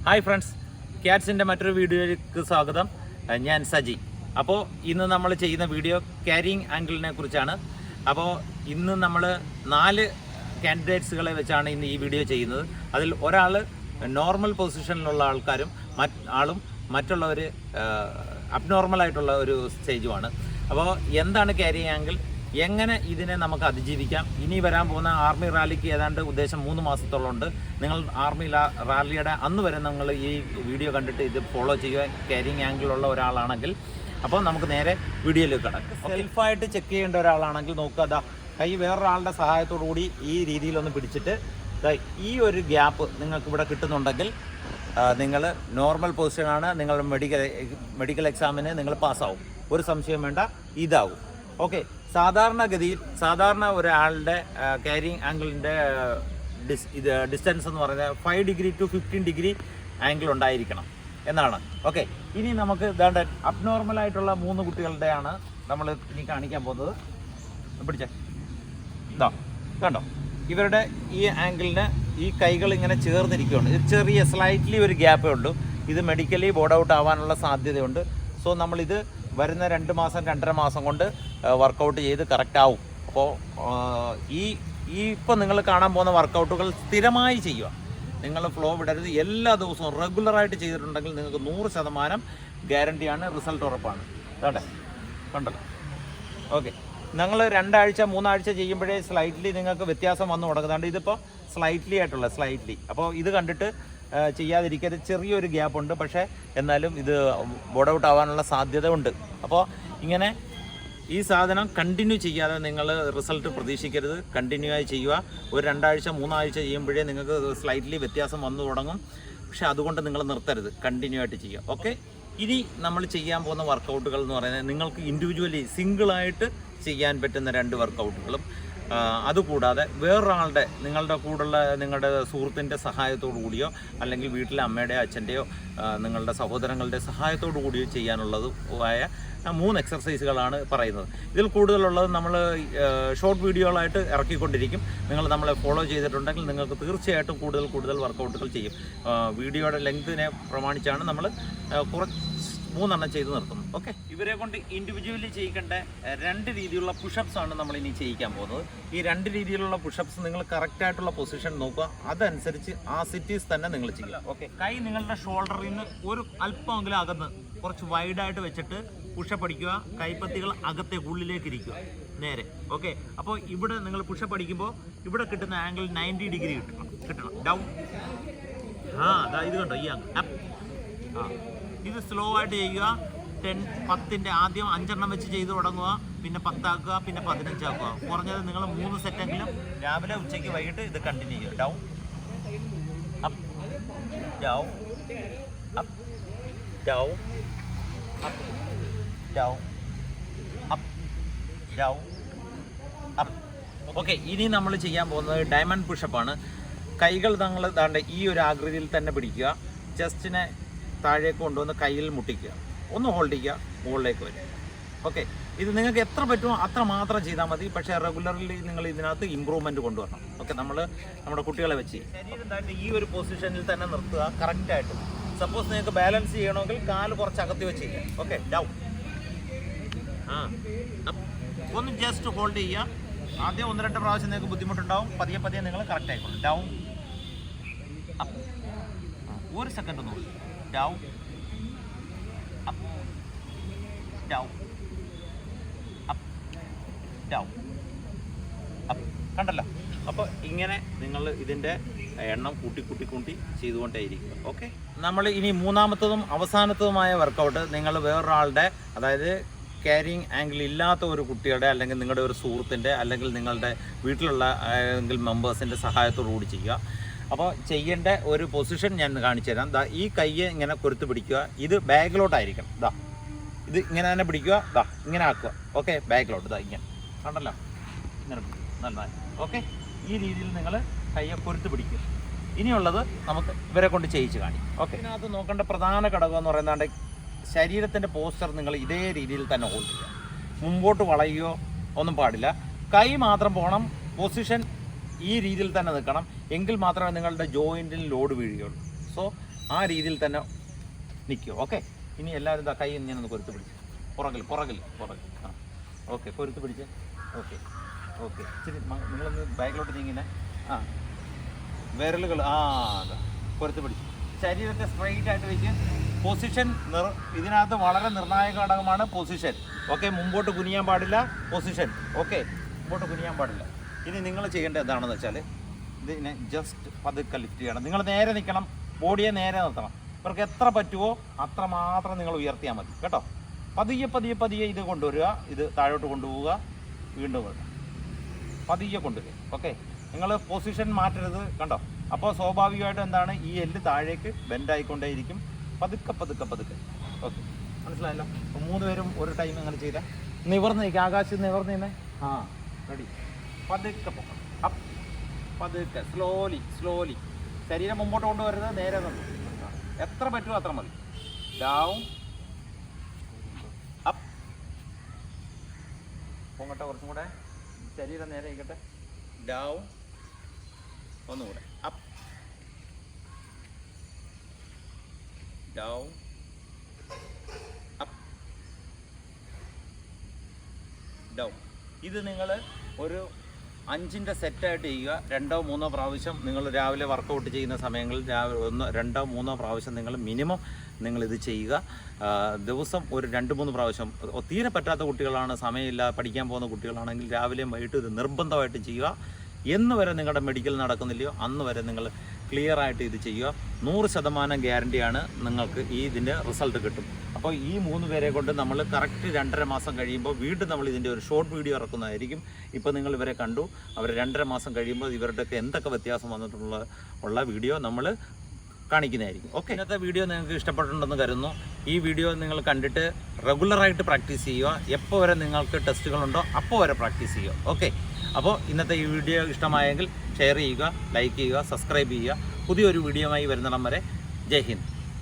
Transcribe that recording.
Hi friends, ക്യാറ്റ്സിൻ്റെ മറ്റൊരു വീഡിയോയിലേക്ക് സ്വാഗതം. ഞാൻ സജി. അപ്പോൾ ഇന്ന് നമ്മൾ ചെയ്യുന്ന വീഡിയോ ക്യാരിയിങ് ആംഗിളിനെ കുറിച്ചാണ്. അപ്പോൾ ഇന്ന് നമ്മൾ 4 കാൻഡിഡേറ്റ്സുകളെ വെച്ചാണ് ഇന്ന് ഈ വീഡിയോ ചെയ്യുന്നത്. അതിൽ ഒരാൾ നോർമൽ പൊസിഷനിലുള്ള ആൾക്കാരും മറ്റുള്ളവർ അബ്നോർമലായിട്ടുള്ള ഒരു സ്റ്റേജുമാണ്. അപ്പോൾ എന്താണ് ക്യാരിയിങ് ആംഗിൾ, എങ്ങനെ ഇതിനെ നമുക്ക് അതിജീവിക്കാം? ഇനി വരാൻ പോകുന്ന ആർമി റാലിക്ക് ഏതാണ്ട് ഉദ്ദേശം 3 മാസത്തോളം ഉണ്ട്. നിങ്ങൾ ആർമി റാലിയുടെ അന്ന് വരെ നിങ്ങൾ ഈ വീഡിയോ കണ്ടിട്ട് ഇത് ഫോളോ ചെയ്യുക, ക്യാരിയിങ് ആംഗിളുള്ള ഒരാളാണെങ്കിൽ. അപ്പോൾ നമുക്ക് നേരെ വീഡിയോയിലേക്ക് കടക്കാം. സെൽഫായിട്ട് ചെക്ക് ചെയ്യേണ്ട ഒരാളാണെങ്കിൽ നോക്കുക, അതാ കൈ വേറൊരാളുടെ സഹായത്തോടു കൂടി ഈ രീതിയിലൊന്ന് പിടിച്ചിട്ട് ഈ ഒരു ഗ്യാപ്പ് നിങ്ങൾക്ക് ഇവിടെ കിട്ടുന്നുണ്ടെങ്കിൽ നിങ്ങൾ നോർമൽ പൊസിഷനാണ്. നിങ്ങൾ മെഡിക്കൽ എക്സാമിന് നിങ്ങൾ പാസ്സാവും, ഒരു സംശയം വേണ്ട, ഇതാവും. ഓക്കെ, സാധാരണ ഒരാളുടെ ക്യാരിയിങ് ആംഗിളിൻ്റെ ഡിസ്റ്റൻസ് എന്ന് പറയുന്നത് 5 ഡിഗ്രി ടു 15 ഡിഗ്രി ആംഗിൾ ഉണ്ടായിരിക്കണം എന്നാണ്. ഓക്കെ, ഇനി നമുക്ക് ഇതാണ്ട് അബ്നോർമലായിട്ടുള്ള 3 കുട്ടികളുടെയാണ് നമ്മൾ ഇനി കാണിക്കാൻ പോകുന്നത്. പിടിച്ചേ, ഇതാ കണ്ടോ, ഇവരുടെ ഈ ആംഗിളിന് ഈ കൈകൾ ഇങ്ങനെ ചേർന്നിരിക്കുകയാണ്. ഇത് ചെറിയ സ്ലൈറ്റ്ലി ഒരു ഗ്യാപ്പേ ഉള്ളൂ. ഇത് മെഡിക്കലി ബോർഡ് ഔട്ട് ആവാനുള്ള സാധ്യതയുണ്ട്. സോ നമ്മളിത് വരുന്ന 2 മാസം 2.5 മാസം കൊണ്ട് വർക്കൗട്ട് ചെയ്ത് കറക്റ്റ് ആവും. അപ്പോൾ ഇപ്പോൾ നിങ്ങൾ കാണാൻ പോകുന്ന വർക്കൗട്ടുകൾ സ്ഥിരമായി ചെയ്യുക. നിങ്ങൾ ഫ്ലോ വിടരുത്. എല്ലാ ദിവസവും റെഗുലറായിട്ട് ചെയ്തിട്ടുണ്ടെങ്കിൽ നിങ്ങൾക്ക് 100% ഗ്യാരണ്ടിയാണ്, റിസൾട്ട് ഉറപ്പാണ്. അതെ, കണ്ടല്ലോ. ഓക്കെ, നിങ്ങൾ 2 ആഴ്ച 3 ആഴ്ച ചെയ്യുമ്പോഴേ സ്ലൈറ്റ്ലി നിങ്ങൾക്ക് വ്യത്യാസം വന്നു തുടങ്ങുന്നുണ്ട്. ഇതിപ്പോൾ സ്ലൈറ്റ്ലി. അപ്പോൾ ഇത് കണ്ടിട്ട് ചെയ്യാതിരിക്കരുത്. ചെറിയൊരു ഗ്യാപ്പ് ഉണ്ട്, പക്ഷേ എന്നാലും ഇത് ബോർഡ് ഔട്ട് ആവാനുള്ള സാധ്യത ഉണ്ട്. അപ്പോൾ ഇങ്ങനെ ഈ സാധനം കണ്ടിന്യൂ ചെയ്യാതെ നിങ്ങൾ റിസൾട്ട് പ്രതീക്ഷിക്കരുത്. കണ്ടിന്യൂ ആയി ചെയ്യുക. ഒരു 2 ആഴ്ച 3 ആഴ്ച ചെയ്യുമ്പോഴേ നിങ്ങൾക്ക് സ്ലൈറ്റ്ലി വ്യത്യാസം വന്നു തുടങ്ങും. പക്ഷേ അതുകൊണ്ട് നിങ്ങൾ നിർത്തരുത്, കണ്ടിന്യൂ ആയിട്ട് ചെയ്യുക. ഓക്കെ, ഇനി നമ്മൾ ചെയ്യാൻ പോകുന്ന വർക്കൗട്ടുകൾ എന്ന് പറയുന്നത് നിങ്ങൾക്ക് ഇൻഡിവിജ്വലി സിംഗിളായിട്ട് ചെയ്യാൻ പറ്റുന്ന 2 വർക്കൗട്ടുകളും, അതുകൂടാതെ വേറൊരാളുടെ നിങ്ങളുടെ കൂടെയുള്ള നിങ്ങളുടെ സുഹൃത്തിൻ്റെ സഹായത്തോടു കൂടിയോ അല്ലെങ്കിൽ വീട്ടിലെ അമ്മയുടെയോ അച്ഛൻ്റെയോ നിങ്ങളുടെ സഹോദരങ്ങളുടെ സഹായത്തോടു കൂടിയോ ചെയ്യാനുള്ളതുമായ 3 എക്സർസൈസുകളാണ് പറയുന്നത്. ഇതിൽ കൂടുതലുള്ളത് നമ്മൾ ഷോർട്ട് വീഡിയോകളായിട്ട് ഇറക്കിക്കൊണ്ടിരിക്കും. നിങ്ങൾ നമ്മളെ ഫോളോ ചെയ്തിട്ടുണ്ടെങ്കിൽ നിങ്ങൾക്ക് തീർച്ചയായിട്ടും കൂടുതൽ വർക്കൗട്ടുകൾ ചെയ്യും. വീഡിയോയുടെ ലെങ്തിനെ പ്രമാണിച്ചാണ് നമ്മൾ 3 ചെയ്ത് നിർത്തുന്നത്. ഓക്കെ, ഇവരെ കൊണ്ട് ഇൻഡിവിജ്വലി ചെയ്യിക്കേണ്ട 2 രീതിയിലുള്ള പുഷപ്സ് ആണ് നമ്മൾ ഇനി ചെയ്യിക്കാൻ പോകുന്നത്. ഈ 2 രീതിയിലുള്ള പുഷപ്സ് നിങ്ങൾ കറക്റ്റായിട്ടുള്ള പൊസിഷൻ നോക്കുക, അതനുസരിച്ച് ആ സിറ്റീസ് തന്നെ നിങ്ങൾ ചെയ്യുക. ഓക്കെ, കൈ നിങ്ങളുടെ ഷോൾഡറിൽ നിന്ന് ഒരു അല്പമെങ്കിലും അകന്ന് കുറച്ച് വൈഡായിട്ട് വെച്ചിട്ട് പുഷപ്പ് അടിക്കുക. കൈപ്പത്തികൾ അകത്തേക്ക് ഉള്ളിലേക്ക് ഇരിക്കുക നേരെ. ഓക്കെ, അപ്പോൾ ഇവിടെ നിങ്ങൾ പുഷപ്പ് അടിക്കുമ്പോൾ ഇവിടെ കിട്ടുന്ന ആംഗിൾ 90 ഡിഗ്രി കിട്ടണം. ഡൗൺ. അതാ ഇത് കണ്ടോ, ഈ ആംഗിൾ അപ്പ്. ഇത് സ്ലോ ആയിട്ട് ചെയ്യുക. 10ന്റെ ആദ്യം 5 വെച്ച് ചെയ്ത് തുടങ്ങുക, പിന്നെ 10 ആക്കുക, പിന്നെ 15 ആക്കുക. കുറഞ്ഞത് നിങ്ങൾ 3 സെറ്റെങ്കിലും രാവിലെ ഉച്ചയ്ക്ക് വൈകിട്ട് ഇത് കണ്ടിന്യൂ ചെയ്യുക. Down up down up down up down up down up. Okay, ഇനി നമ്മൾ ചെയ്യാൻ പോകുന്നത് ഡയമണ്ട് പുഷപ്പാണ്. കൈകൾ നിങ്ങൾ ദാണ്ട് ഈ ഒരു ആകൃതിയിൽ തന്നെ പിടിക്കുക. ചെസ്റ്റിനെ താഴേക്ക് കൊണ്ടുവന്ന് കയ്യിൽ മുട്ടിക്കുക, ഒന്ന് ഹോൾഡ് ചെയ്യുക, മുകളിലേക്ക് വരും. ഓക്കെ, ഇത് നിങ്ങൾക്ക് എത്ര പറ്റുമോ അത്ര മാത്രം ചെയ്താൽ മതി. പക്ഷേ റെഗുലർലി നിങ്ങൾ ഇതിനകത്ത് ഇമ്പ്രൂവ്മെൻറ്റ് കൊണ്ടുവരണം. ഓക്കെ, നമ്മുടെ കുട്ടികളെ വെച്ച് ശരീരം ഈ ഒരു പൊസിഷനിൽ തന്നെ നിർത്തുക കറക്റ്റായിട്ട്. സപ്പോസ് നിങ്ങൾക്ക് ബാലൻസ് ചെയ്യണമെങ്കിൽ കാല് കുറച്ച് അകത്തി വെച്ച് ചെയ്യുക. Okay, down. ഒന്ന് ജസ്റ്റ് ഹോൾഡ് ചെയ്യുക. ആദ്യം 1-2 പ്രാവശ്യം നിങ്ങൾക്ക് ബുദ്ധിമുട്ടുണ്ടാവും. പതിയെ നിങ്ങൾ കറക്റ്റ് ആയിക്കോളും. Down up. 1 സെക്കൻഡ് നോക്കും. Down up down up down up. കണ്ടല്ലോ. അപ്പോൾ ഇങ്ങനെ നിങ്ങൾ ഇതിൻ്റെ എണ്ണം കൂട്ടി ചെയ്തുകൊണ്ടേയിരിക്കുക. ഓക്കെ, നമ്മൾ ഇനി 3ാമത്തതും അവസാനത്തതുമായ വർക്കൗട്ട് നിങ്ങൾ വേറൊരാളുടെ, അതായത് ക്യാരിയിങ് ആംഗിൾ ഇല്ലാത്ത ഒരു കുട്ടിയുടെ അല്ലെങ്കിൽ നിങ്ങളുടെ ഒരു സുഹൃത്തിൻ്റെ അല്ലെങ്കിൽ നിങ്ങളുടെ വീട്ടിലുള്ള ഏതെങ്കിലും മെമ്പേഴ്സിൻ്റെ സഹായത്തോടു കൂടി ചെയ്യുക. അപ്പോൾ ചെയ്യേണ്ട ഒരു പൊസിഷൻ ഞാൻ കാണിച്ചു തരാം. ഈ കയ്യെ ഇങ്ങനെ കൊരുത്ത് പിടിക്കുക. ഇത് ബാക്കിലോട്ടായിരിക്കണം. ഇത് ഇങ്ങനെ തന്നെ പിടിക്കുക. ഇങ്ങനെ ആക്കുക. ഓക്കെ, ബാക്കിലോട്ട് ഇങ്ങനെ കണ്ടല്ലോ, ഇങ്ങനെ നല്ല. ഓക്കെ, ഈ രീതിയിൽ നിങ്ങൾ കയ്യെ കൊരുത്ത് പിടിക്കുക. ഇനിയുള്ളത് നമുക്ക് ഇവരെ കൊണ്ട് ചെയ്യിച്ച് കാണിക്കും. ഓക്കെ, ഇതിനകത്ത് നോക്കേണ്ട പ്രധാന ഘടകം എന്ന് പറയുന്നത് ശരീരത്തിൻ്റെ പോസ്ചർ നിങ്ങൾ ഇതേ രീതിയിൽ തന്നെ ഹോൾഡ് ചെയ്യുക. മുമ്പോട്ട് വളയുകയോ ഒന്നും പാടില്ല. കൈ മാത്രം പോകണം. പൊസിഷൻ ഈ രീതിയിൽ തന്നെ നിൽക്കണം. എങ്കിൽ മാത്രമേ നിങ്ങളുടെ ജോയിൻറ്റിൽ ലോഡ് വീഴുകയുള്ളൂ. സോ ആ രീതിയിൽ തന്നെ നിൽക്കും. ഓക്കെ, ഇനി എല്ലാവരും ഇതാ കൈ ഞാനൊന്ന് കൊരുത്ത് പിടിച്ച് പുറകിൽ ആ ഓക്കെ, കൊരുത്ത് പിടിച്ച്. ഓക്കെ ഇച്ചിരി നിങ്ങളൊന്ന് ബാക്കിലോട്ട് നീങ്ങിനെ. ആ വിരലുകൾ അതാ കൊരുത്ത് പിടിച്ച് ശരീരത്തെ സ്ട്രെയിറ്റ് ആയിട്ട് വെച്ച് പൊസിഷൻ ഇതിനകത്ത് വളരെ നിർണായക ഘടകമാണ് പൊസിഷൻ. ഓക്കെ, മുമ്പോട്ട് കുനിയാൻ പാടില്ല. പൊസിഷൻ ഓക്കെ, മുമ്പോട്ട് കുനിയാൻ പാടില്ല. ഇനി നിങ്ങൾ ചെയ്യേണ്ടത് എന്താണെന്ന് വെച്ചാൽ ഇതിനെ ജസ്റ്റ് പതുക്കെ ലിഫ്റ്റ് ചെയ്യണം. നിങ്ങൾ നേരെ നിൽക്കണം, ബോഡിയെ നേരെ നിർത്തണം. ഇവർക്ക് എത്ര പറ്റുമോ അത്ര മാത്രം നിങ്ങൾ ഉയർത്തിയാൽ മതി കേട്ടോ. പതിയെ ഇത് കൊണ്ടുവരിക, ഇത് താഴോട്ട് കൊണ്ടുപോവുക, വീണ്ടും പതിയെ കൊണ്ടുവരിക. ഓക്കെ, നിങ്ങൾ പൊസിഷൻ മാറ്റരുത് കണ്ടോ. അപ്പോൾ സ്വാഭാവികമായിട്ടും എന്താണ്, ഈ എല്ല് താഴേക്ക് ബെൻഡായിക്കൊണ്ടേയിരിക്കും. പതുക്കെ. ഓക്കെ, മനസ്സിലായല്ലോ. അപ്പോൾ 3 പേരും ഒരു ടൈം അങ്ങനെ ചെയ്താൽ നിവർന്ന് നിൽക്കുക, ആകാശത്ത് നിവർന്ന് നിന്നേ. ആ റെഡി. പതുക്കെ പൊക്കണം, അപ്പ് പതുക്കെ, സ്ലോലി. ശരീരം മുമ്പോട്ട് കൊണ്ടുവരുന്നത്, നേരെ നിന്ന് എത്ര പറ്റുമോ അത്ര മതി. ഡൗൺ അപ്പ്, പൊങ്ങട്ടെ കുറച്ചും കൂടെ, ശരീരം നേരെ ഇരിക്കട്ടെ. ഡൗൺ, ഒന്നുകൂടെ അപ്പ്, ഡൗൺ അപ്പ്, ഡൗൺ. ഇത് നിങ്ങൾ ഒരു 5ൻ്റെ സെറ്റായിട്ട് ചെയ്യുക. 2-3 പ്രാവശ്യം നിങ്ങൾ രാവിലെ വർക്കൗട്ട് ചെയ്യുന്ന സമയങ്ങളിൽ 1-2-3 പ്രാവശ്യം നിങ്ങൾ മിനിമം നിങ്ങളിത് ചെയ്യുക. ദിവസം ഒരു 2-3 പ്രാവശ്യം. തീരെ പറ്റാത്ത കുട്ടികളാണ്, സമയമില്ല, പഠിക്കാൻ പോകുന്ന കുട്ടികളാണെങ്കിൽ രാവിലെയും വൈകിട്ടും ഇത് നിർബന്ധമായിട്ട് ചെയ്യുക. എന്ന് വരെ നിങ്ങളുടെ മെഡിക്കൽ നടക്കുന്നില്ലയോ അന്ന് വരെ നിങ്ങൾ ക്ലിയർ ആയിട്ട് ഇത് ചെയ്യുക. 100% ഗ്യാരണ്ടിയാണ് നിങ്ങൾക്ക് ഇതിൻ്റെ റിസൾട്ട് കിട്ടും. അപ്പോൾ ഈ 3 പേരെ കൊണ്ട് നമ്മൾ കറക്റ്റ് 2.5 മാസം കഴിയുമ്പോൾ വീണ്ടും നമ്മൾ ഇതിൻ്റെ ഒരു ഷോർട്ട് വീഡിയോ ഇറക്കുന്നതായിരിക്കും. ഇപ്പോൾ നിങ്ങൾ ഇവരെ കണ്ടു, അവർ 2.5 മാസം കഴിയുമ്പോൾ ഇവരുടെയൊക്കെ എന്തൊക്കെ വ്യത്യാസം വന്നിട്ടുള്ള വീഡിയോ നമ്മൾ കാണിക്കുന്നതായിരിക്കും. ഓക്കെ, ഇന്നത്തെ വീഡിയോ നിങ്ങൾക്ക് ഇഷ്ടപ്പെട്ടിട്ടുണ്ടെന്ന് കരുതുന്നു. ഈ വീഡിയോ നിങ്ങൾ കണ്ടിട്ട് റെഗുലറായിട്ട് പ്രാക്ടീസ് ചെയ്യുക. എപ്പോൾ വരെ നിങ്ങൾക്ക് ടെസ്റ്റുകളുണ്ടോ അപ്പോൾ വരെ പ്രാക്ടീസ് ചെയ്യുക. ഓക്കെ, അപ്പോൾ ഇന്നത്തെ ഈ വീഡിയോ ഇഷ്ടമായെങ്കിൽ ഷെയർ ചെയ്യുക, ലൈക്ക് ചെയ്യുക, സബ്സ്ക്രൈബ് ചെയ്യുക. പുതിയൊരു വീഡിയോയുമായി വരുന്നിടം വരെ ജയ് ഹിന്ദ്.